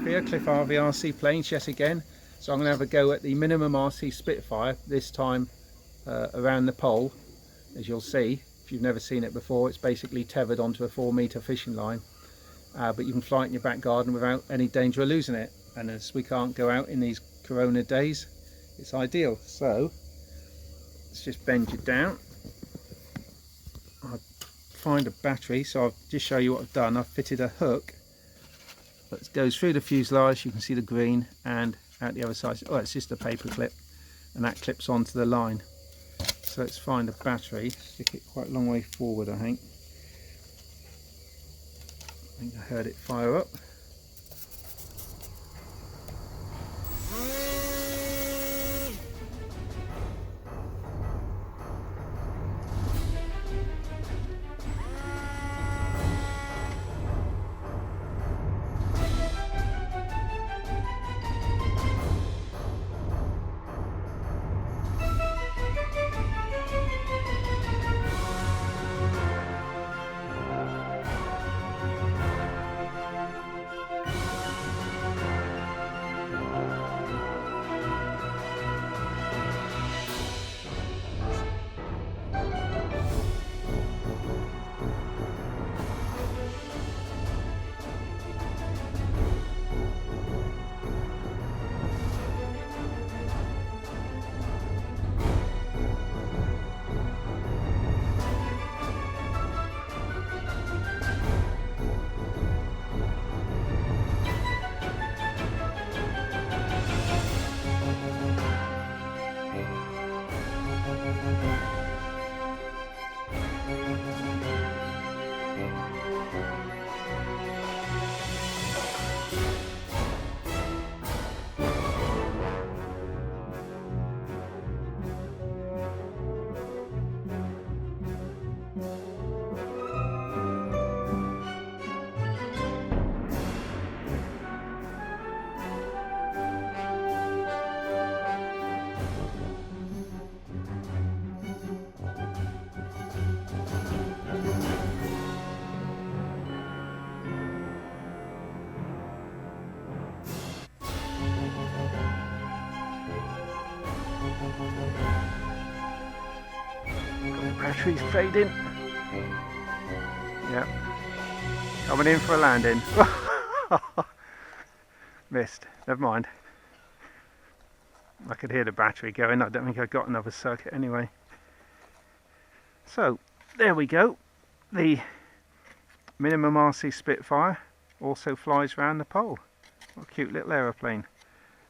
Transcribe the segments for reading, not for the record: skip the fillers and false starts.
here, Cliff RC planes yet again. So I'm going to have a go at the MinimumRC Spitfire, this time around the pole. As you'll see, if you've never seen it before, it's basically tethered onto a 4-metre fishing line. But you can fly it in your back garden without any danger of losing it. And as we can't go out in these corona days, it's ideal. So let's just bend you down. I'll find a battery, so I'll just show you what I've done. I've fitted a hook that goes through the fuselage. You can see the green, and out the other side, oh, it's just a paper clip, and that clips onto the line. So let's find a battery, stick it quite a long way forward. I think I heard it fire up. Battery's fading. Yep. Coming in for a landing. Missed. Never mind. I could hear the battery going. I don't think I got another circuit anyway. So there we go. The MinimumRC Spitfire also flies around the pole. What a cute little aeroplane.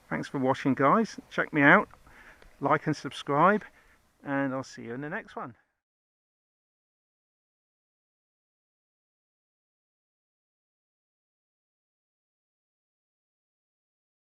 Thanks for watching, guys. Check me out. Like and subscribe. And I'll see you in the next one.